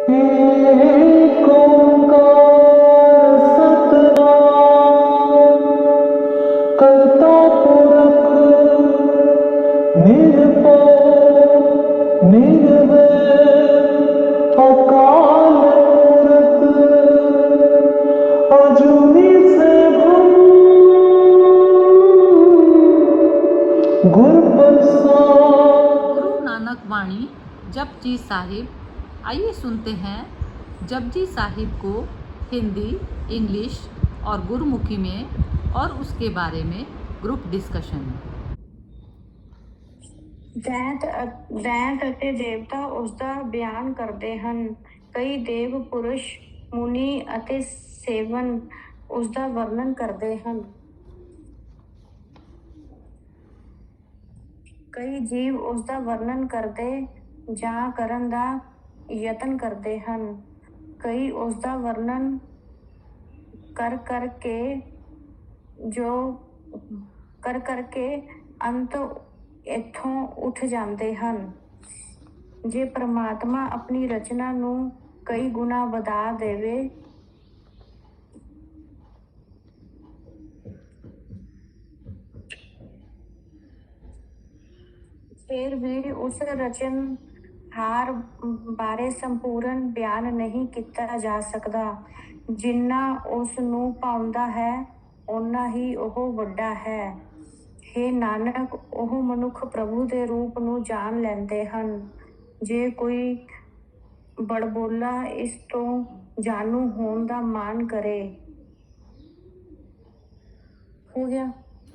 एक ओंकार सतनाम करता पुरख निर्भय निर्वैर अकाल मूरत अजूनी सैभम गुर प्रसाद। गुरु नानक वाणी जपजी साहिब। आइए सुनते हैं जपजी साहिब को हिंदी, इंग्लिश और गुरमुखी में और उसके बारे में ग्रुप डिस्कशन। ਦੈਂਤ ਅਤੇ ਦੇਵਤਾ ਉਸਦਾ ਬਿਆਨ ਕਰਦੇ ਹਨ। ਕਈ ਦੇਵ ਪੁਰਸ਼ ਮੁਨੀ ਅਤੇ ਸੇਵਨ ਉਸਦਾ ਵਰਣਨ ਕਰਦੇ ਹਨ। ਕਈ ਜੀਵ ਉਸਦਾ ਵਰਣਨ ਕਰਦੇ ਜਾਂ ਕਰਨ ਦਾ ਯਤਨ ਕਰਦੇ ਹਨ। ਕਈ ਉਸਦਾ ਵਰਣਨ ਕਰ ਕਰਕੇ ਅੰਤ ਇੱਥੋਂ ਉੱਠ ਜਾਂਦੇ ਹਨ। ਜੇ ਪ੍ਰਮਾਤਮਾ ਆਪਣੀ ਰਚਨਾ ਨੂੰ ਕਈ ਗੁਣਾ ਵਧਾ ਦੇਵੇ ਫਿਰ ਵੀ ਉਸ ਰਚਨਹਾਰ ਬਾਰੇ ਸੰਪੂਰਨ ਬਿਆਨ ਨਹੀਂ ਕੀਤਾ ਜਾ ਸਕਦਾ। ਜਿੰਨਾ ਉਸ ਨੂੰ ਭਾਉਂਦਾ ਹੈ ਓਨਾ ਹੀ ਉਹ ਵੱਡਾ ਹੈ। हे ਨਾਨਕ, ਉਹ ਮਨੁੱਖ ਪ੍ਰਭੂ ਦੇ ਰੂਪ ਨੂੰ ਜਾਣ ਲੈਂਦੇ ਹਨ। ਜੇ ਕੋਈ ਬੜਬੋਲਾ ਇਸ ਤੋਂ ਜਾਣੂ ਹੋਣ ਦਾ ਮਾਣ ਕਰੇ। हो गया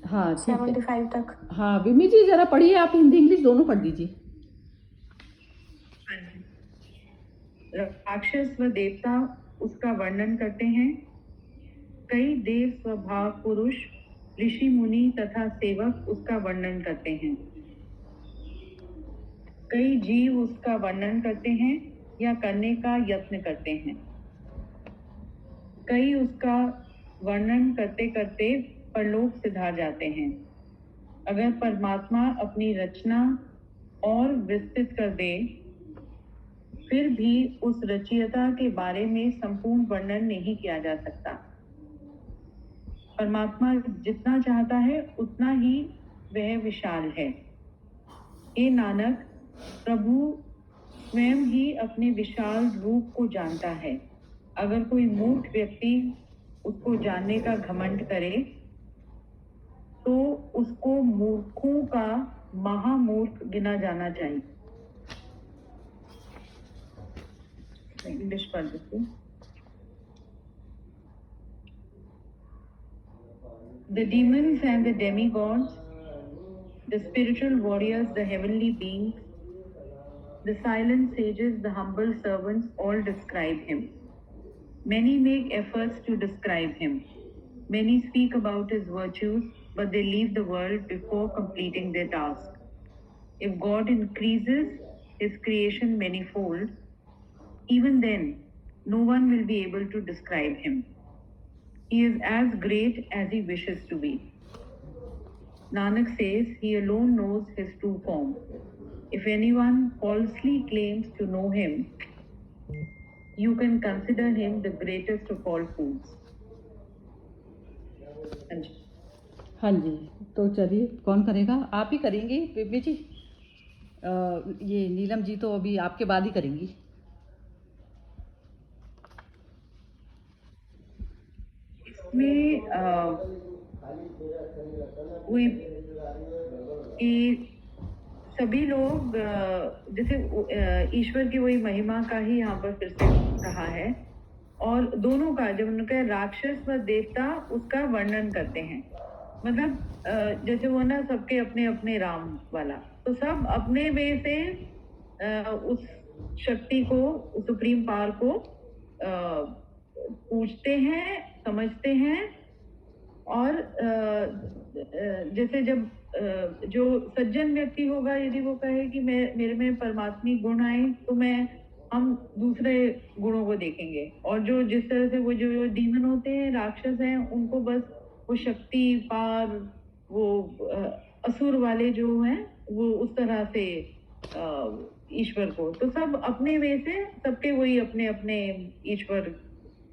हाँ, ठीक है। 75 तक। हाँ बिमी जी, जरा पढ़िए आप, हिंदी इंग्लिश दोनों पढ़ दीजिए। राक्षस व देवता उसका वर्णन करते हैं। कई देव स्वभाव पुरुष, ऋषि मुनि तथा सेवक उसका वर्णन करते हैं। कई जीव उसका वर्णन करते हैं या करने का यत्न करते हैं। कई उसका वर्णन करते करते परलोक सिधार जाते हैं। अगर परमात्मा अपनी रचना और विस्तृत कर दे फिर भी उस रचयिता के बारे में संपूर्ण वर्णन नहीं किया जा सकता। परमात्मा जितना चाहता है उतना ही वह विशाल है। हे नानक, प्रभु स्वयं ही अपने विशाल रूप को जानता है। अगर कोई मूर्ख व्यक्ति उसको जानने का घमंड करे तो उसको मूर्खों का महामूर्ख गिना जाना चाहिए। इंग्लिश पढ़ देती हूँ। The demons and the demigods, the spiritual warriors, the heavenly beings, the silent sages, the humble servants, all describe him. Many make efforts to describe him. Many speak about his virtues, but they leave the world before completing their task. If God increases his creation manifold, even then, no one will be able to describe him. He is as great as he wishes to be. Nanak says he alone knows his true form. If anyone falsely claims to know him, you can consider him the greatest of all fools. हाँ जी, तो चलिए कौन करेगा? आप ही करेंगी baby जी? ये नीलम जी तो अभी आपके बाद ही करेंगी। इसमें वही कि सभी लोग जैसे ईश्वर की वही महिमा का ही यहाँ पर फिर से कहा है। और दोनों का जब उनका राक्षस व देवता उसका वर्णन करते हैं। मतलब जैसे वो ना सबके अपने अपने राम वाला, तो सब अपने वे से उस शक्ति को, उस सुप्रीम पावर को पूछते हैं, समझते हैं। और जैसे जब जो सज्जन व्यक्ति होगा, यदि वो कहे कि मेरे में परमात्मी गुण आए तो हम दूसरे गुणों को देखेंगे। और जो जिस तरह से वो जो डीमन होते हैं, राक्षस हैं, उनको बस वो शक्ति पार, वो असुर वाले जो हैं, वो उस तरह से ईश्वर को। तो सब अपने वे से, सबके वही अपने अपने ईश्वर,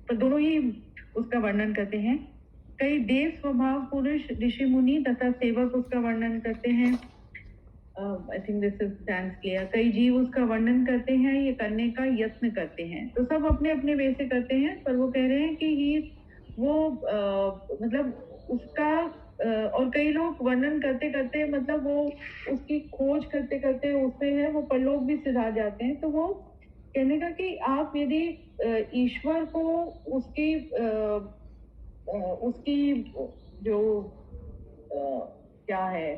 पर दोनों ही उसका वर्णन करते हैं। कई देव स्वभाव पुरुष, ऋषि मुनि तथा सेवक उसका वर्णन करते हैं। I think this is stands clear. कई जीव उसका वर्णन करते हैं, ये करने का यत्न करते हैं। तो सब अपने अपने वे से करते हैं, पर वो कह रहे हैं कि वो मतलब उसका और कई लोग वर्णन करते करते मतलब वो उसकी खोज करते करते उसमें है वो परलोक भी सिधा जाते हैं। तो वो कहने का कि आप यदि ईश्वर को उसकी जो क्या है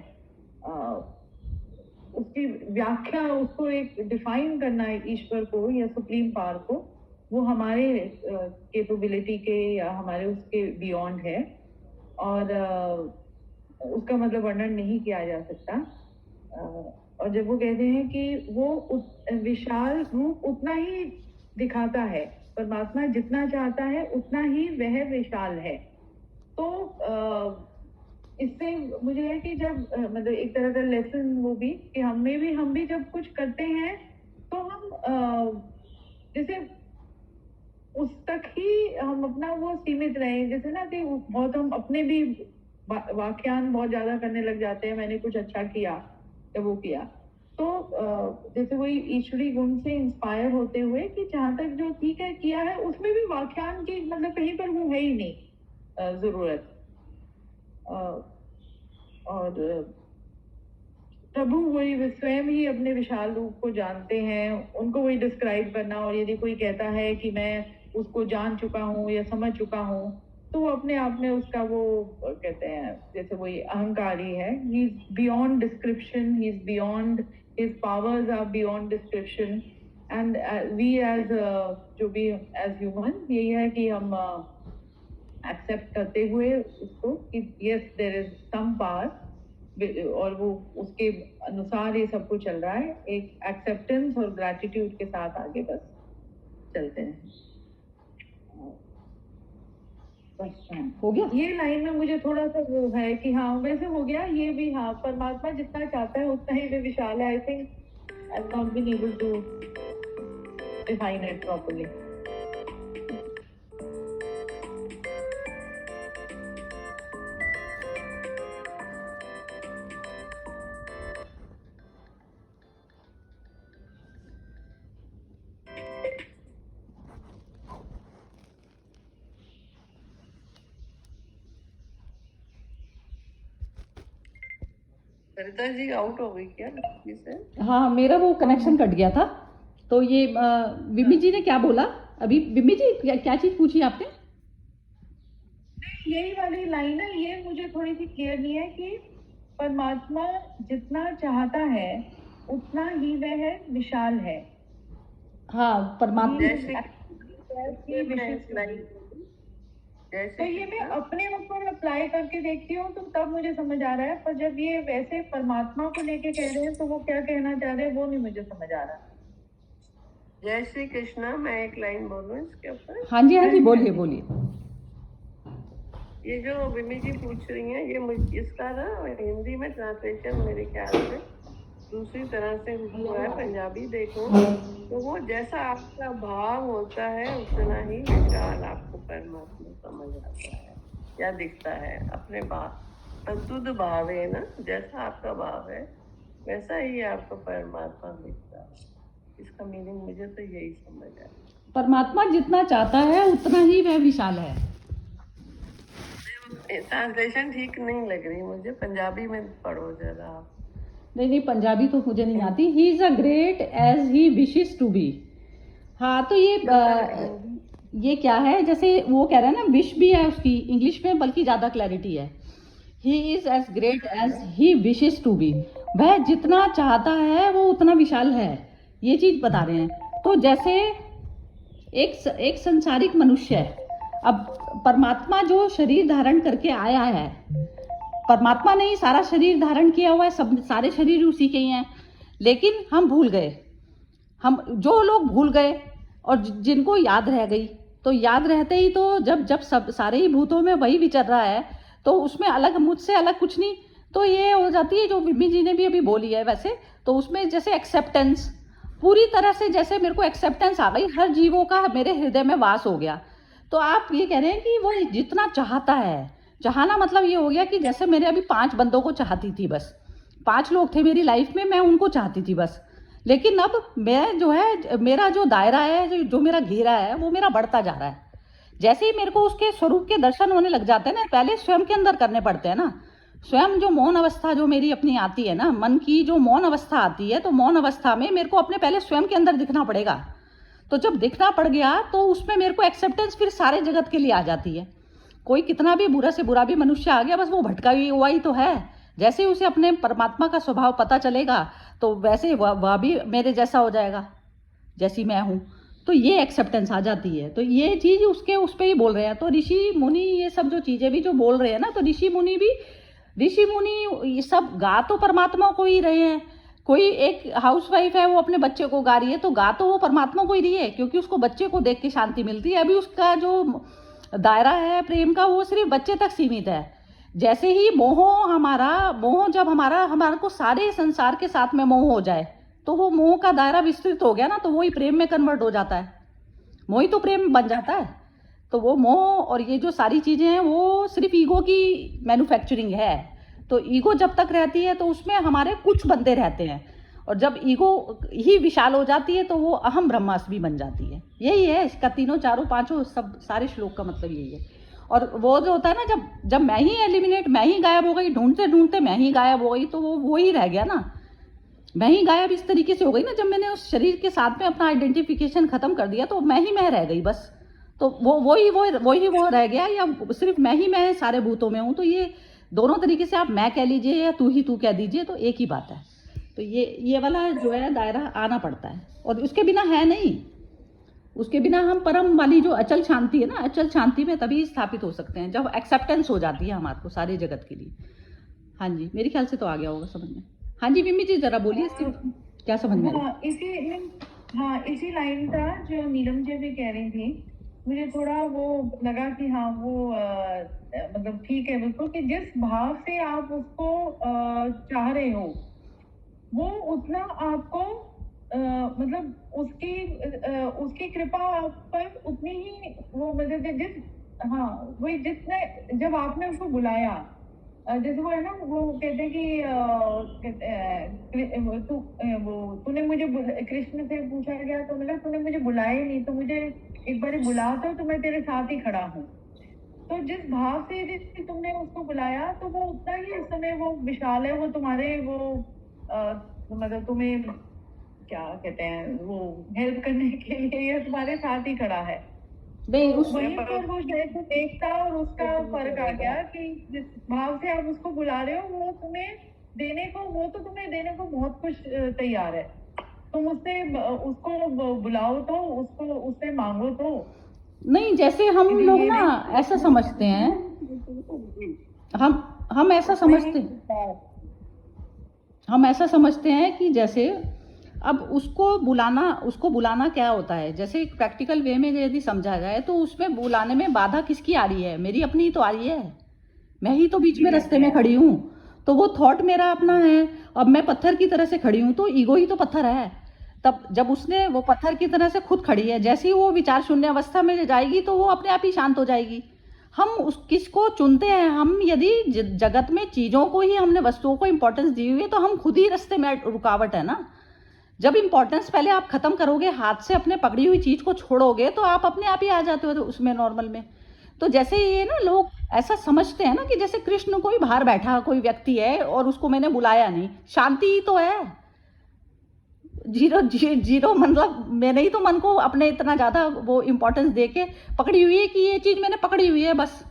उसकी व्याख्या, उसको एक डिफाइन करना है ईश्वर को या सुप्रीम पावर को, वो हमारे कैपेबिलिटी के या हमारे उसके बियॉन्ड है, और उसका मतलब वर्णन नहीं किया जा सकता। और जब वो कहते हैं कि वो विशाल रूप उतना ही दिखाता है, परमात्मा जितना चाहता है उतना ही वह विशाल है। तो इससे मुझे है कि जब मतलब एक तरह का लेसन वो भी कि हम भी जब कुछ करते हैं तो हम जैसे उस तक ही हम अपना वो सीमित रहे, जैसे ना कि बहुत हम अपने भी व्याख्यान बहुत ज्यादा करने लग जाते हैं, मैंने कुछ अच्छा किया या वो किया। तो जैसे वही ईश्वरी गुण से इंस्पायर होते हुए कि जहाँ तक जो ठीक है किया है उसमें भी व्याख्यान की मतलब कहीं पर वो है ही नहीं जरूरत। और प्रभु वही स्वयं ही अपने विशाल रूप को जानते हैं, उनको वही डिस्क्राइब करना। और यदि कोई कहता है कि मैं उसको जान चुका हूँ या समझ चुका हूँ, तो वो अपने आप में उसका वो कहते हैं जैसे वही अहंकारी है। He is beyond description, he is beyond, his powers are beyond description. And we as जो भी एज ह्यूमन यही है कि हम एक्सेप्ट करते हुए उसको कि yes there is some power और वो उसके अनुसार ये सब कुछ चल रहा है, एक एक्सेप्टेंस और ग्रैटिट्यूड के साथ आगे बस चलते हैं। हो गया ये लाइन में मुझे थोड़ा सा वो है कि हाँ वैसे हो गया ये भी। हाँ, परमात्मा जितना चाहता है उतना ही वे विशाल है। I think I have not been able to define it properly. Sarita ji out हो गई क्या से? हाँ, मेरा वो कनेक्शन कट गया था। तो ये बिम्मी जी ने क्या बोला अभी? बिम्मी जी क्या चीज पूछी आपने? यही वाली लाइन है, ये मुझे थोड़ी सी क्लियर नहीं है कि परमात्मा जितना चाहता है उतना ही वह विशाल है। हाँ, परमात्मा तो ये मैं अपने ऊपर अप्लाई करके देखती हूँ तो तब मुझे समझ आ रहा है, पर जब ये वैसे परमात्मा को लेके कह रहे हैं तो वो क्या कहना चाह रहे हैं वो नहीं मुझे समझ आ रहा। जय श्री कृष्णा। मैं एक लाइन बोलूं इसके ऊपर? हाँ जी बोलिए बोलिए। ये जो बिमी जी पूछ रही हैं ये इसका ना हिंदी में ट्रांसलेशन मेरे ख्याल से दूसरी तरह से हुआ है। पंजाबी देखो तो वो जैसा आपका भाव होता है उतना ही विशाल आपको परमात्मा समझ आता है या दिखता है। अपने भाव शुद्ध भाव है ना, जैसा आपका भाव है वैसा ही आपको परमात्मा दिखता है। इसका मीनिंग मुझे तो यही समझ आया। परमात्मा जितना चाहता है उतना ही वह विशाल है। ट्रांसलेशन ठीक नहीं लग रही मुझे, पंजाबी में पढ़ो जरा आप। नहीं, पंजाबी तो मुझे नहीं आती। He is a great as he wishes to be. हाँ, तो ये क्या है, जैसे वो कह रहा है ना, विश भी है उसकी इंग्लिश में, बल्कि ज़्यादा क्लैरिटी है। He is as great as he wishes to be. वह जितना चाहता है वो उतना विशाल है, ये चीज़ बता रहे हैं। तो जैसे एक संसारिक मनुष्य है, अब परमात्मा जो शरीर धारण करके आया है, परमात्मा ने ही सारा शरीर धारण किया हुआ है, सब सारे शरीर उसी के ही हैं, लेकिन हम भूल गए। हम जो लोग भूल गए और जिनको याद रह गई, तो याद रहते ही तो जब सब सारे ही भूतों में वही विचर रहा है, तो उसमें अलग, मुझसे अलग कुछ नहीं। तो ये हो जाती है जो बिम्मी जी ने भी अभी बोली है वैसे, तो उसमें जैसे एक्सेप्टेंस पूरी तरह से जैसे मेरे को एक्सेप्टेंस आ गई, हर जीवों का मेरे हृदय में वास हो गया। तो आप ये कह रहे हैं कि वो जितना चाहता है, चाहना मतलब ये हो गया कि जैसे मेरे अभी 5 बंदों को चाहती थी, बस 5 लोग थे मेरी लाइफ में, मैं उनको चाहती थी बस। लेकिन अब मैं जो है, मेरा जो दायरा है, जो मेरा घेरा है, वो मेरा बढ़ता जा रहा है। जैसे ही मेरे को उसके स्वरूप के दर्शन होने लग जाते हैं ना, पहले स्वयं के अंदर करने पड़ते हैं ना। स्वयं जो मौन अवस्था जो मेरी अपनी आती है ना, मन की जो मौन अवस्था आती है, तो मौन अवस्था में मेरे को अपने पहले स्वयं के अंदर दिखना पड़ेगा। तो जब दिखना पड़ गया तो उसमें मेरे को एक्सेप्टेंस फिर सारे जगत के लिए आ जाती है। कोई कितना भी बुरा से बुरा भी मनुष्य आ गया, बस वो भटका हुआ ही तो है। जैसे ही उसे अपने परमात्मा का स्वभाव पता चलेगा तो वैसे वह भी मेरे जैसा हो जाएगा जैसी मैं हूँ। तो ये एक्सेप्टेंस आ जाती है। तो ये चीज़ उसके उस पर ही बोल रहे हैं। तो ऋषि मुनि ये सब जो चीज़ें भी जो बोल रहे हैं ना, तो ऋषि मुनि ये सब गा तो परमात्मा को ही रहे हैं। कोई एक हाउसवाइफ है, वो अपने बच्चे को गा रही है, तो गा तो वो परमात्मा को ही रही है, क्योंकि उसको बच्चे को देख के शांति मिलती है। अभी उसका जो दायरा है प्रेम का, वो सिर्फ बच्चे तक सीमित है। जैसे ही मोह जब हमारा को सारे संसार के साथ में मोह हो जाए, तो वो मोह का दायरा विस्तृत हो गया ना, तो वही प्रेम में कन्वर्ट हो जाता है। मोह ही तो प्रेम बन जाता है। तो वो मोह और ये जो सारी चीज़ें हैं, वो सिर्फ ईगो की मैन्युफैक्चरिंग है। तो ईगो जब तक रहती है तो उसमें हमारे कुछ बंदे रहते हैं, और जब ईगो ही विशाल हो जाती है तो वो अहम ब्रह्मास्मि बन जाती है। यही है इसका तीनों चारों पांचों सब सारे श्लोक का मतलब यही है। और वो जो होता है ना, जब मैं ही एलिमिनेट, मैं ही गायब हो गई, ढूंढते ढूंढते मैं ही गायब हो गई, तो वो ही रह गया ना। मैं ही गायब इस तरीके से हो गई ना, जब मैंने उस शरीर के साथ में अपना आइडेंटिफिकेशन खत्म कर दिया, तो मैं ही मैं रह गई बस। तो वो रह गया, या सिर्फ मैं ही मैं सारे भूतों में हूँ। तो ये दोनों तरीके से आप मैं कह लीजिए या तू कह दीजिए, तो एक ही बात है। तो ये वाला जो है दायरा आना पड़ता है, और उसके बिना है नहीं। उसके बिना हम परम वाली जो अचल शांति है ना, अचल शांति में तभी स्थापित हो सकते हैं जब एक्सेप्टेंस हो जाती है हमारे को सारे जगत के लिए। हाँ जी, मेरे ख्याल से तो आ गया होगा समझ में। हाँ जी मिमी जी, जरा बोलिए इससे क्या समझ में आया? इसी लाइन का जो नीलम जी भी कह रही थी, मुझे थोड़ा वो लगा कि हाँ वो मतलब ठीक है बिल्कुल, कि जिस भाव से आप उसको चाह रहे हो, वो उतना आपको मतलब उसकी कृपा आप पर उतनी ही वो, मतलब वही जितने जब आपने उसको बुलाया, जैसे वो है ना, वो कहते हैं कि तूने मुझे कृष्ण से पूछा गया, तो मतलब तूने मुझे बुलाया नहीं, तो मुझे एक बार बुला तो मैं तेरे साथ ही खड़ा हूँ। तो जिस भाव से तुमने उसको बुलाया, तो वो उतना ही उस समय वो विशाल है, वो तुम्हारे वो मतलब तुम्हें क्या कहते हैं, वो हेल्प करने के लिए ये तुम्हारे साथ ही खड़ा है। नहीं, वहीं पर वो शायद तो देखता, और उसका फर्क आ गया कि जिस भाव से आप उसको बुला रहे हो, वो तुम्हें देने को बहुत कुछ तैयार है। तुम उसको बुलाओ, तो उससे मांगो तो नहीं। जैसे हम लोग ना ऐसा समझते हैं, हम ऐसा समझते हैं कि जैसे अब उसको बुलाना क्या होता है। जैसे एक प्रैक्टिकल वे में यदि समझा जाए, तो उसमें बुलाने में बाधा किसकी आ रही है? मेरी अपनी तो आ रही है। मैं ही तो बीच में रास्ते में खड़ी हूँ, तो वो थॉट मेरा अपना है। अब मैं पत्थर की तरह से खड़ी हूँ, तो ईगो ही तो पत्थर है। तब जब उसने वो पत्थर की तरह से खुद खड़ी है, जैसे ही वो विचार शून्य अवस्था में जाएगी, तो वो अपने आप ही शांत हो जाएगी। हम किसको चुनते हैं? हम यदि जगत में चीज़ों को ही, हमने वस्तुओं को इंपॉर्टेंस दी हुई है, तो हम खुद ही रास्ते में रुकावट है ना। जब इंपॉर्टेंस पहले आप खत्म करोगे, हाथ से अपने पकड़ी हुई चीज को छोड़ोगे, तो आप अपने आप ही आ जाते हो उसमें, नॉर्मल में। तो जैसे ये ना लोग ऐसा समझते हैं ना कि जैसे कृष्ण कोई बाहर बैठा कोई व्यक्ति है और उसको मैंने बुलाया नहीं, शांति ही तो है। जीरो मतलब मैंने ही तो मन को अपने इतना ज्यादा वो इंपॉर्टेंस दे के पकड़ी हुई है कि ये चीज मैंने पकड़ी हुई है बस।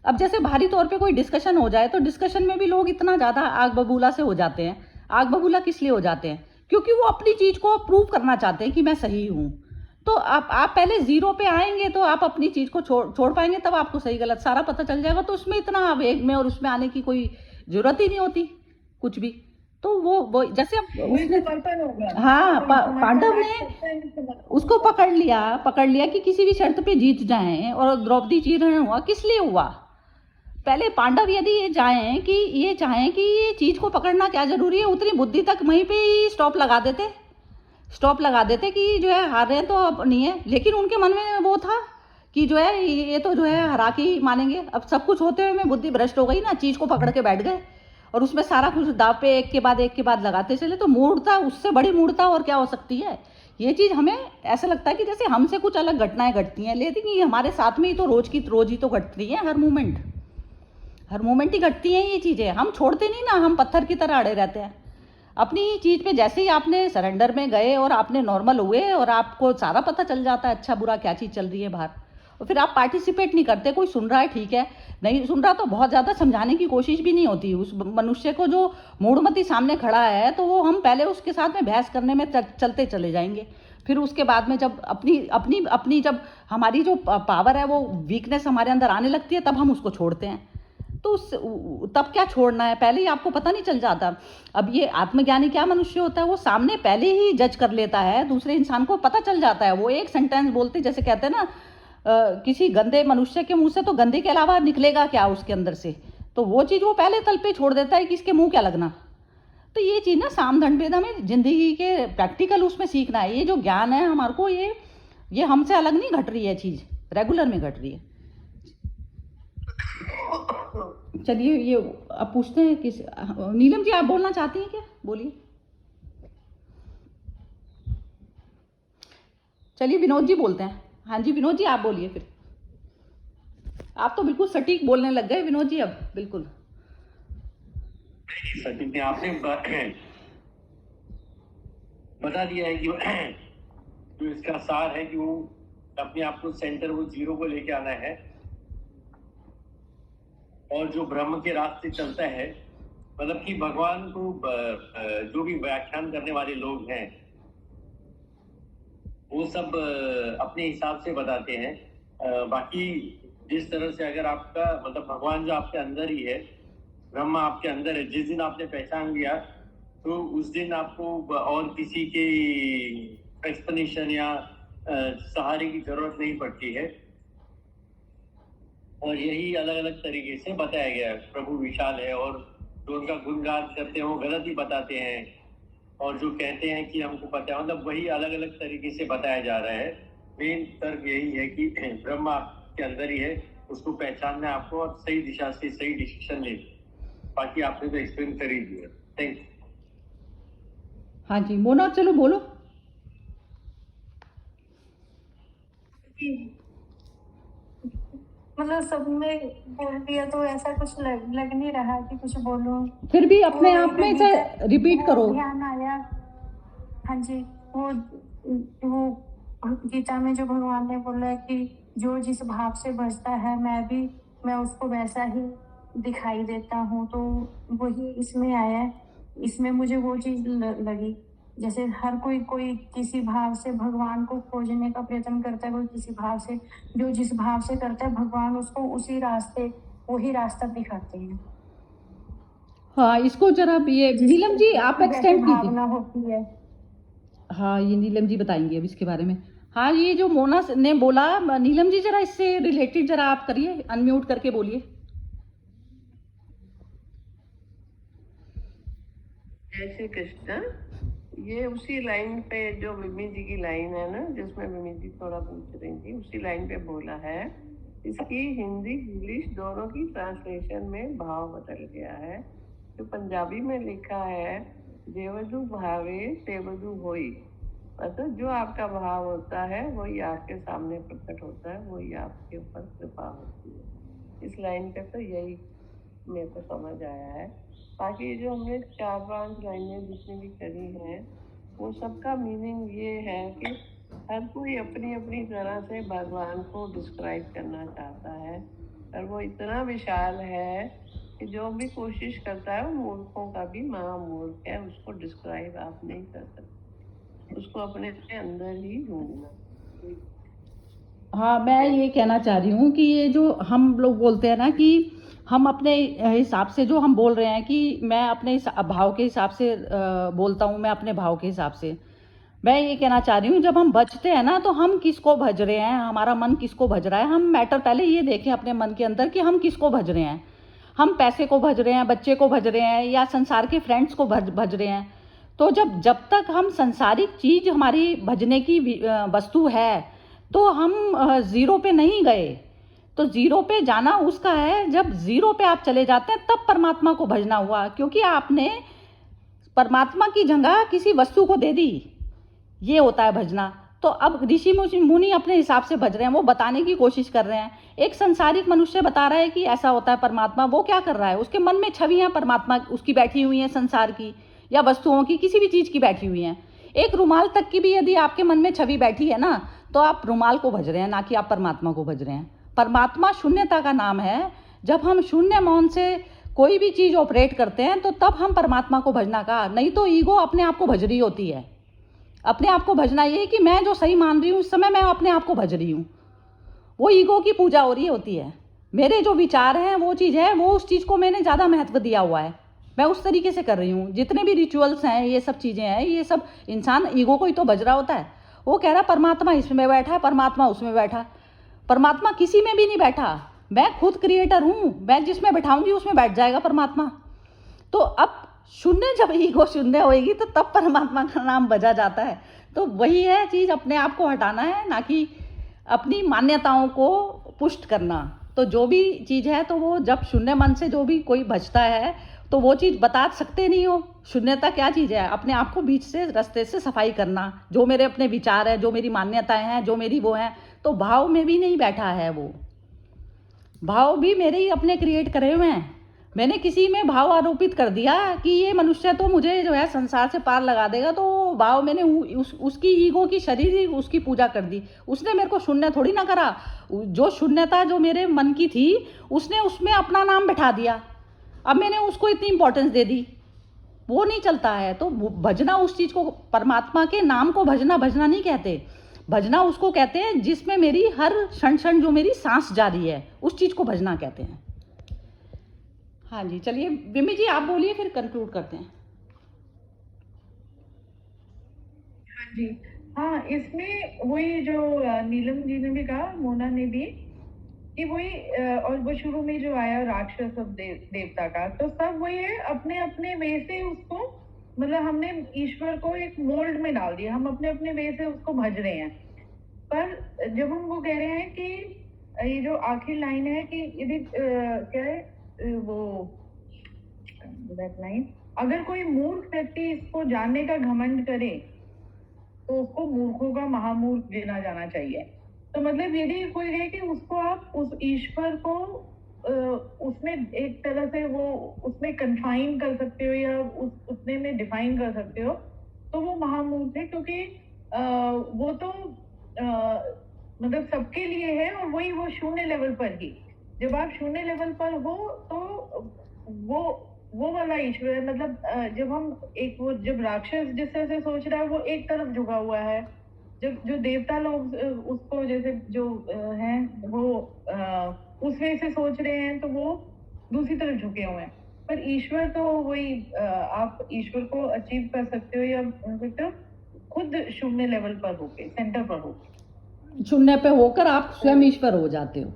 अब जैसे बाहरी तौर पे कोई डिस्कशन हो जाए, तो डिस्कशन में भी लोग इतना ज्यादा आग बबूला से हो जाते हैं। आग बबूला किस लिए हो जाते हैं? क्योंकि वो अपनी चीज को प्रूव करना चाहते हैं कि मैं सही हूं। तो आप पहले जीरो पे आएंगे, तो आप अपनी चीज को छोड़ पाएंगे, तब आपको सही गलत सारा पता चल जाएगा। तो उसमें इतना आवेग में और उसमें आने की कोई जरूरत ही नहीं होती कुछ भी। तो वो जैसे उसने पांडव ने उसको पकड़ लिया कि किसी भी शर्त पे जीत जाएं, और द्रौपदी चीर हुआ किस लिए हुआ? पहले पांडव यदि ये चाहें कि ये चीज को पकड़ना क्या जरूरी है, उतनी बुद्धि तक वहीं पे ही स्टॉप लगा देते। स्टॉप लगा देते कि जो है हार रहे हैं तो अब नहीं है, लेकिन उनके मन में वो था कि जो है ये तो जो है हरा के ही मानेंगे। अब सब कुछ होते हुए में बुद्धि भ्रष्ट हो गई ना, चीज़ को पकड़ के बैठ गए और उसमें सारा कुछ दाव पे एक के बाद लगाते चले, तो मूर्खता उससे बड़ी मूर्खता और क्या हो सकती है। ये चीज़ हमें ऐसा लगता है कि जैसे हमसे कुछ अलग घटनाएं घटती हैं, लेकिन ये हमारे साथ में ही तो रोज ही तो घटती हैं, हर मोमेंट ही घटती हैं ये चीज़ें। हम छोड़ते नहीं ना, हम पत्थर की तरह अड़े रहते हैं अपनी चीज़ पे। जैसे ही आपने सरेंडर में गए और आपने नॉर्मल हुए और आपको सारा पता चल जाता है अच्छा बुरा क्या चीज़ चल रही है बाहर, और फिर आप पार्टिसिपेट नहीं करते। कोई सुन रहा है ठीक है, नहीं सुन रहा तो बहुत ज़्यादा समझाने की कोशिश भी नहीं होती उस मनुष्य को। जो मूढ़मती सामने खड़ा है तो वो हम पहले उसके साथ में बहस करने में चलते चले जाएंगे, फिर उसके बाद में जब अपनी जब हमारी जो पावर है वो वीकनेस हमारे अंदर आने लगती है तब हम उसको छोड़ते हैं। तो तब क्या छोड़ना है, पहले ही आपको पता नहीं चल जाता। अब ये आत्मज्ञानी क्या मनुष्य होता है, वो सामने पहले ही जज कर लेता है, दूसरे इंसान को पता चल जाता है। वो एक सेंटेंस बोलते जैसे कहते हैं ना किसी गंदे मनुष्य के मुंह से तो गंदे के अलावा निकलेगा क्या उसके अंदर से, तो वो चीज़ वो पहले तल पे छोड़ देता है कि इसके मुंह क्या लगना। तो ये चीज़ ना साम दंड भेद हमें जिंदगी के प्रैक्टिकल उसमें सीखना है। ये जो ज्ञान है हमारे को ये हमसे अलग नहीं घट रही है, चीज़ रेगुलर में घट रही है। चलिए ये अब पूछते हैं किस नीलम जी आप बोलना चाहती हैं क्या, बोलिए। चलिए विनोद जी बोलते हैं। हाँ जी विनोद जी आप बोलिए फिर। आप तो बिल्कुल सटीक बोलने लग गए विनोद जी, अब बिल्कुल सचिन ने आपने बता दिया है कि जो इसका सार है कि वो अपने आप को सेंटर, वो जीरो को लेके आना है, और जो ब्रह्म के रास्ते चलता है, मतलब कि भगवान को जो भी व्याख्यान करने वाले लोग हैं वो सब अपने हिसाब से बताते हैं। बाकी जिस तरह से अगर आपका मतलब भगवान जो आपके अंदर ही है, ब्रह्म आपके अंदर है, जिस दिन आपने पहचान लिया तो उस दिन आपको और किसी के एक्सप्लेनेशन या सहारे की जरूरत नहीं पड़ती है। और यही अलग अलग तरीके से बताया गया है। प्रभु विशाल है और जो उनका गुणगान करते हैं वो गलत ही बताते हैं, और जो कहते हैं कि हमको पता है, मतलब वही अलग अलग तरीके से बताया जा रहा है। मेन तर्क यही है कि ब्रह्म आपके अंदर ही है, उसको पहचानना है आपको और सही दिशा से सही डिसीजन लेना। बाकी आपने तो एक्सप्लेन कर ही दिया। Thank you. हाँ जी मोना चलो बोलो। मतलब सब में बोल दिया तो ऐसा कुछ लग नहीं रहा कि कुछ बोलूं। फिर भी अपने आप में से रिपीट करो। ध्यान आया। हाँ जी, वो गीता में जो भगवान ने बोला है कि जो जिस भाव से बचता है मैं उसको वैसा ही दिखाई देता हूँ, तो वही इसमें आया है। इसमें मुझे वो चीज लगी, जैसे हर कोई किसी भाव से भगवान को खोजने का प्रयत्न करता है, कोई किसी भाव से, जो जिस भाव से करता है भगवान उसको वही रास्ता दिखाते हैं। हाँ इसको जरा ये नीलम जी आप एक्सटेंड कीजिए। भावना होती है। हाँ ये नीलम जी बताएंगे अब इसके बारे में। हाँ ये जो मोना ने बोला, नीलम जी जरा इससे रिलेटेड जरा आप करिए, अनम्यूट करके बोलिए। जय श्री कृष्ण। ये उसी लाइन पे जो विमी जी की लाइन है ना, जिसमें विमी जी थोड़ा पूछ रही थी, उसी लाइन पे बोला है। इसकी हिंदी इंग्लिश दोनों की ट्रांसलेशन में भाव बदल गया है। जो पंजाबी में लिखा है जेवदू भावे तेवदू होई, मतलब जो आपका भाव होता है वही आपके सामने प्रकट होता है, वही आपके ऊपर कृपा होती है। इस लाइन पे तो यही मेरे को समझ आया है। बाकी जो हमने 4-5 लाइनें जितनी भी करी हैं वो सबका मीनिंग ये है कि हर कोई अपनी अपनी तरह से भगवान को डिस्क्राइब करना चाहता है, और वो इतना विशाल है कि जो भी कोशिश करता है वो मूर्खों का भी महामूर्ख है, उसको डिस्क्राइब आप नहीं कर सकते, उसको अपने अंदर ही ढूंढना। हाँ मैं ये कहना चाह रही हूँ कि ये जो हम लोग बोलते हैं ना कि हम अपने हिसाब से जो हम बोल रहे हैं कि मैं अपने भाव के हिसाब से बोलता हूँ, मैं अपने भाव के हिसाब से, मैं ये कहना चाह रही हूँ जब हम भजते हैं ना तो हम किसको भज रहे हैं, हमारा मन किसको भज रहा है। हम मैटर पहले ये देखें अपने मन के अंदर कि हम किसको भज रहे हैं। हम पैसे को भज रहे हैं, बच्चे को भज रहे हैं, या संसार के फ्रेंड्स को भज रहे हैं। तो जब तक हम संसारिक चीज हमारी भजने की वस्तु है तो हम जीरो पे नहीं गए। तो जीरो पे जाना उसका है, जब जीरो पे आप चले जाते हैं तब परमात्मा को भजना हुआ, क्योंकि आपने परमात्मा की जगह किसी वस्तु को दे दी। ये होता है भजना। तो अब ऋषि मुनि अपने हिसाब से भज रहे हैं, वो बताने की कोशिश कर रहे हैं। एक संसारिक मनुष्य बता रहा है कि ऐसा होता है परमात्मा, वो क्या कर रहा है, उसके मन में छवियां परमात्मा उसकी बैठी हुई हैं, संसार की या वस्तुओं की, किसी भी चीज की बैठी हुई हैं। एक रुमाल तक की भी यदि आपके मन में छवि बैठी है ना, तो आप रुमाल को भज रहे हैं, ना कि आप परमात्मा को भज रहे हैं। परमात्मा शून्यता का नाम है। जब हम शून्य मौन से कोई भी चीज ऑपरेट करते हैं तो तब हम परमात्मा को भजना का, नहीं तो ईगो अपने आप को भज रही होती है। अपने आप को भजना ये है कि मैं जो सही मान रही हूँ उस समय मैं अपने आप को भज रही हूँ, वो ईगो की पूजा हो रही होती है। मेरे जो विचार हैं वो चीज़ है, वो उस चीज़ को मैंने ज़्यादा महत्व दिया हुआ है, मैं उस तरीके से कर रही हूँ। जितने भी रिचुअल्स हैं, ये सब चीज़ें हैं, ये सब इंसान ईगो को ही तो भज रहा होता है। वो कह रहा परमात्मा इसमें बैठा है, परमात्मा उसमें बैठा। परमात्मा किसी में भी नहीं बैठा, मैं खुद क्रिएटर हूँ, मैं जिसमें बैठाऊंगी उसमें बैठ जाएगा परमात्मा। तो अब शून्य, जब ईगो शून्य होएगी तो तब परमात्मा का नाम बजा जाता है। तो वही है चीज़, अपने आप को हटाना है, ना कि अपनी मान्यताओं को पुष्ट करना। तो जो भी चीज़ है, तो वो जब शून्य मन से जो भी कोई भजता है तो वो चीज़ बता सकते नहीं हो। शून्यता क्या चीज़ है, अपने आप को बीच से रास्ते से सफाई करना। जो मेरे अपने विचार है, जो मेरी मान्यताएं हैं, जो मेरी वो हैं, तो भाव में भी नहीं बैठा है। वो भाव भी मेरे ही अपने क्रिएट करे हुए हैं। मैंने किसी में भाव आरोपित कर दिया कि ये मनुष्य तो मुझे जो है संसार से पार लगा देगा, तो भाव मैंने उसकी ईगो की शरीर ही उसकी पूजा कर दी। उसने मेरे को शून्य थोड़ी ना करा। जो शून्यता जो मेरे मन की थी, उसने उसमें अपना नाम बैठा दिया। अब मैंने उसको इतनी इंपॉर्टेंस दे दी, वो नहीं चलता है। तो भजना उस चीज़ को, परमात्मा के नाम को भजना नहीं कहते। भजना उसको कहते हैं जिसमें मेरी हर क्षण क्षण जो मेरी सांस जा रही है, उस चीज़ को भजना कहते हैं। हाँ जी, चलिए बिम्मी जी आप बोलिए, फिर कंक्लूड करते हैं। हाँ जी, हाँ, इसमें वही जो नीलम जी ने भी कहा, मोना ने भी, कि वही और वो शुरू में जो आया राक्षस और देवता का, तो सब वही है, अपने अपने वे से उसको, मतलब हमने ईश्वर को एक मोल्ड में डाल दिया, हम अपने अपने वे से उसको भज रहे हैं। पर जब हम वो कह रहे हैं कि ये जो आखिरी लाइन है कि यदि क्या है वो लाइन, अगर कोई मूर्ख व्यक्ति इसको जानने का घमंड करे तो उसको मूर्खों का महामूर्ख गिना जाना चाहिए। तो मतलब यदि कोई कहे कि उसको आप उस ईश्वर को उसमें एक तरह से वो उसमें कन्फाइन कर सकते हो या उतने में डिफाइन कर सकते हो, तो वो महामूर्ख है, क्योंकि वो तो मतलब सबके लिए है, और वही वो शून्य लेवल पर ही। जब आप शून्य लेवल पर हो तो वो वाला ईश्वर है। मतलब जब हम एक वो जब राक्षस जिस तरह से सोच रहा है वो एक तरफ झुका हुआ है, जब जो देवता लोग उसको जैसे जो हैं वो उस वे से सोच रहे हैं, तो वो दूसरी तरफ झुके हुए हैं। पर ईश्वर तो वही आप ईश्वर को अचीव कर सकते हो या सकते हो खुद शून्य लेवल पर होके, सेंटर पर होके, शून्य पे होकर आप स्वयं ईश्वर हो जाते हो।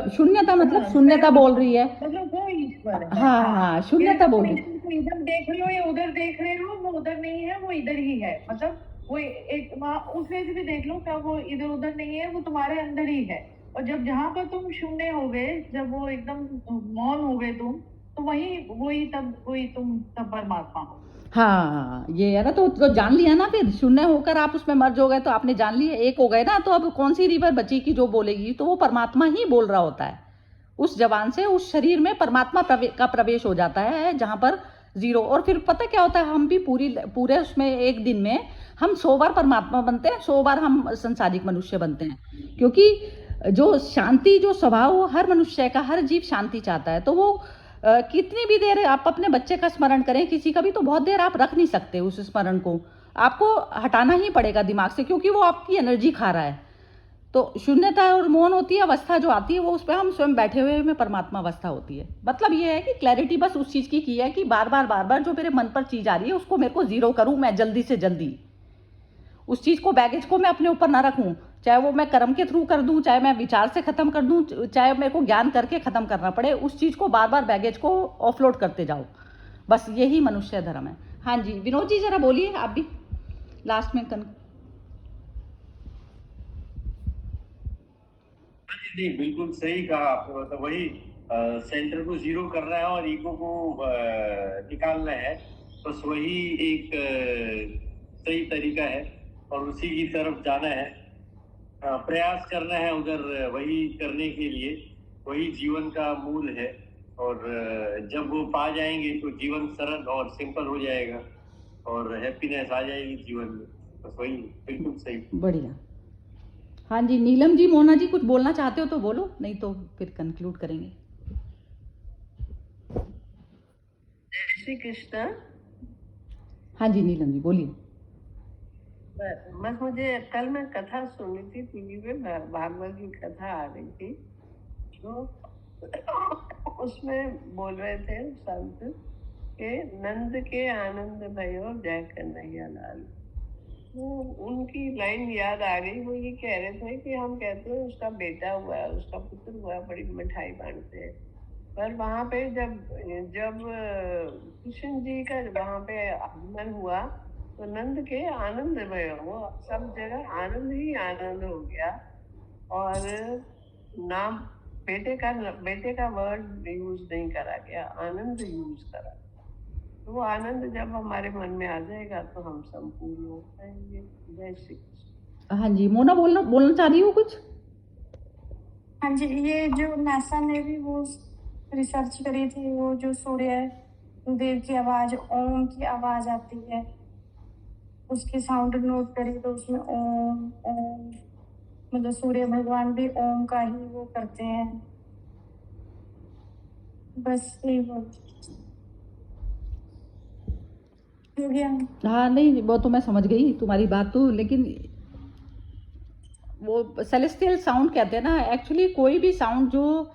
शून्यता मतलब शून्यता बोल रही है, मतलब वो ईश्वर है। हाँ, शून्यता बोल रही है। इधर देख रहे हो या उधर देख रहे हो, वो उधर नहीं है, वो इधर ही है। मतलब वो एक उस वजह से भी देख लो, क्या वो इधर उधर नहीं है, वो तुम्हारे अंदर ही है। और जब जहाँ पर तुम शून्य हो गए, जब वो एकदम मौन हो गए तुम, तो वही तुम तब परमात्मा हो। हाँ, ये है ना। तो जान लिया ना, फिर शून्य होकर आप उसमें मर्ज हो गए, तो आपने जान लिया, एक हो गए ना। तो अब कौन सी रिवर बची कि जो बोलेगी, तो वो परमात्मा ही बोल रहा होता है। उस जबान से उस शरीर में परमात्मा का प्रवेश हो जाता है, जहाँ पर जीरो। और फिर पता क्या होता है, हम भी पूरे उसमें एक दिन में हम 100 बार परमात्मा बनते हैं, 100 बार हम संसारिक मनुष्य बनते हैं। क्योंकि जो शांति, जो स्वभाव हर मनुष्य का, हर जीव शांति चाहता है। तो वो कितनी भी देर आप अपने बच्चे का स्मरण करें, किसी का भी, तो बहुत देर आप रख नहीं सकते उस स्मरण को, आपको हटाना ही पड़ेगा दिमाग से, क्योंकि वो आपकी एनर्जी खा रहा है। तो शून्यता और मौन होती है अवस्था जो आती है, वो उस पर हम स्वयं बैठे हुए में परमात्मा अवस्था होती है। मतलब ये है कि क्लैरिटी बस उस चीज़ की है कि बार बार जो मेरे मन पर चीज़ आ रही है उसको मेरे को जीरो करूँ मैं, जल्दी से जल्दी उस चीज़ को, बैगेज को मैं अपने ऊपर ना रखूँ। चाहे वो मैं कर्म के थ्रू कर दूं, चाहे मैं विचार से ख़त्म कर दूं, चाहे मेरे को ज्ञान करके ख़त्म करना पड़े, उस चीज़ को बार बैगेज को ऑफलोड करते जाओ। बस यही मनुष्य धर्म है। हाँ जी विनोद जी जरा बोलिए आप भी लास्ट में जी बिल्कुल सही कहा आपने, मतलब वही सेंटर को जीरो करना है और ईगो को निकालना है, बस वही एक सही तरीका है और उसी की तरफ जाना है, प्रयास करना है उधर, वही करने के लिए वही जीवन का मूल है। और जब वो पा जाएंगे तो जीवन सरल और सिंपल हो जाएगा और हैप्पीनेस आ जाएगी जीवन में, बस वही बिल्कुल सही। बढ़िया। हाँ जी नीलम जी मोना जी कुछ बोलना चाहते हो तो बोलो, नहीं तो फिर कंक्लूड करेंगे। जय श्री कृष्ण। हाँ जी नीलम जी बोलिए। बस मुझे कल मैं कथा सुनी थी टीवी पे, भागवत की कथा आ रही थी, तो उसमें बोल रहे थे संत के नंद के आनंद भयो जय कन्हैया लाल। तो उनकी लाइन याद आ गई, वो ये कह रहे थे कि हम कहते हैं उसका बेटा हुआ, उसका पुत्र हुआ, बड़ी मिठाई बांटते हैं, पर वहाँ पे जब जब कृष्ण जी का वहाँ पे आगमन हुआ तो नंद के आनंद भयो, वो सब जगह आनंद ही आनंद हो गया और नाम बेटे का वर्ड यूज नहीं करा गया, आनंद यूज करा। तो वो आनंद जब हमारे मन में आ जाएगा तो हम संपूर्ण हो पाएंगे। जय श्री कृष्ण। हाँ जी मोना बोलना चाह रही हो कुछ? हाँ जी, ये जो नासा ने भी वो रिसर्च करी थी, वो जो सूर्य देव की आवाज, ओम की आवाज आती है, उसकी साउंड नोट करी तो उसमें ओम ओम, मतलब सूर्य भगवान भी ओम का ही वो करते हैं। बस यही बोल हो गया। हाँ नहीं वो तो मैं समझ गई तुम्हारी बात तो, लेकिन वो सेलेस्टियल साउंड कहते हैं ना, एक्चुअली कोई भी साउंड जो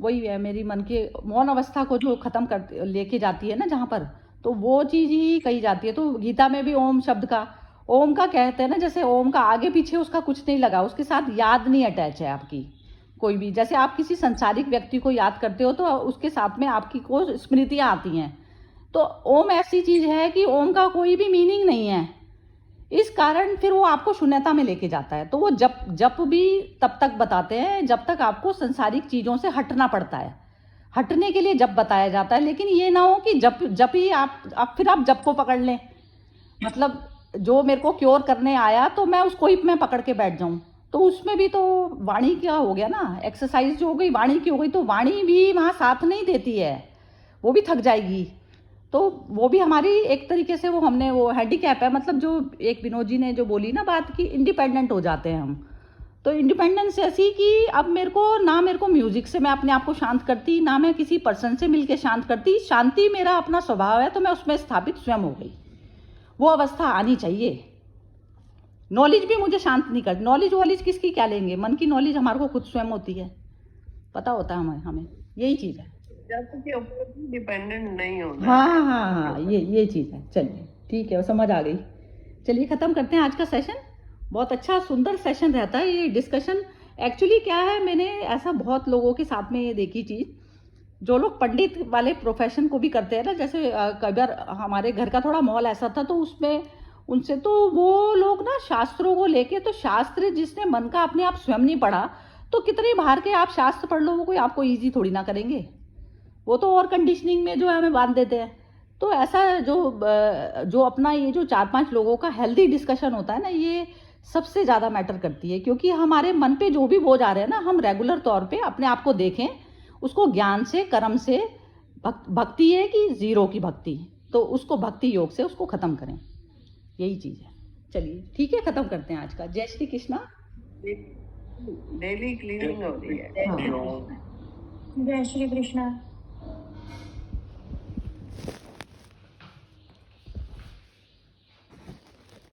वही है मेरी मन के मौन अवस्था को जो खत्म कर लेके जाती है ना जहाँ पर, तो वो चीज ही कही जाती है। तो गीता में भी ओम शब्द का, ओम का कहते हैं ना, जैसे ओम का आगे पीछे उसका कुछ नहीं लगा, उसके साथ याद नहीं अटैच है आपकी कोई भी। जैसे आप किसी संसारिक व्यक्ति को याद करते हो तो उसके साथ में आपकी को स्मृतियां आती हैं, तो ओम ऐसी चीज है कि ओम का कोई भी मीनिंग नहीं है, इस कारण फिर वो आपको शून्यता में लेके जाता है। तो वो जप भी तब तक बताते हैं जब तक आपको संसारिक चीजों से हटना पड़ता है, हटने के लिए जप बताया जाता है। लेकिन ये ना हो कि जप ही आप फिर आप जप को पकड़ लें, मतलब जो मेरे को क्योर करने आया तो मैं उसको ही मैं पकड़ के बैठ जाऊं, तो उसमें भी तो वाणी क्या हो गया ना, एक्सरसाइज जो हो गई वाणी की हो गई, तो वाणी भी वहाँ साथ नहीं देती है, वो भी थक जाएगी। तो वो भी हमारी एक तरीके से वो हमने वो हैंडीकैप है, मतलब जो एक विनोद जी ने जो बोली ना बात की इंडिपेंडेंट हो जाते हैं हम, तो इंडिपेंडेंस ऐसी कि अब मेरे को म्यूजिक से मैं अपने आप को शांत करती, ना मैं किसी पर्सन से मिलके शांत करती, शांति मेरा अपना स्वभाव है, तो मैं उसमें स्थापित स्वयं हो गई। वो अवस्था आनी चाहिए। नॉलेज भी मुझे शांत नहीं करती, नॉलेज किसकी क्या लेंगे, मन की नॉलेज हमारे को खुद स्वयं होती है, पता होता है हमें यही चीज़ है, जब के ऊपर डिपेंडेंट नहीं होना। हाँ ये चीज़ है। चलिए ठीक है, वो समझ आ गई। चलिए ख़त्म करते हैं आज का सेशन। बहुत अच्छा सुंदर सेशन रहता है ये डिस्कशन। एक्चुअली क्या है, मैंने ऐसा बहुत लोगों के साथ में ये देखी चीज़, जो लोग पंडित वाले प्रोफेशन को भी करते हैं ना, जैसे कई बार हमारे घर का थोड़ा माहौल ऐसा था, तो उसमें उनसे तो वो लोग ना शास्त्रों को लेके, तो शास्त्र जिसने मन का अपने आप स्वयं नहीं पढ़ा, तो कितने बाहर के आप शास्त्र पढ़ लो, वो कोई आपको ईजी थोड़ी ना करेंगे, वो तो और कंडीशनिंग में जो है हमें बांध देते हैं। तो ऐसा जो अपना ये जो 4-5 लोगों का हेल्दी डिस्कशन होता है ना, ये सबसे ज़्यादा मैटर करती है, क्योंकि हमारे मन पे जो भी बोझ आ रहे हैं ना, हम रेगुलर तौर पे अपने आप को देखें, उसको ज्ञान से कर्म से, भक्ति है कि जीरो की भक्ति, तो उसको भक्ति योग से उसको ख़त्म करें, यही चीज़ है। चलिए ठीक है, ख़त्म करते हैं आज का। जय श्री कृष्णा। डेली क्लीनिंग हो रही है। हाँ। जय श्री कृष्णा।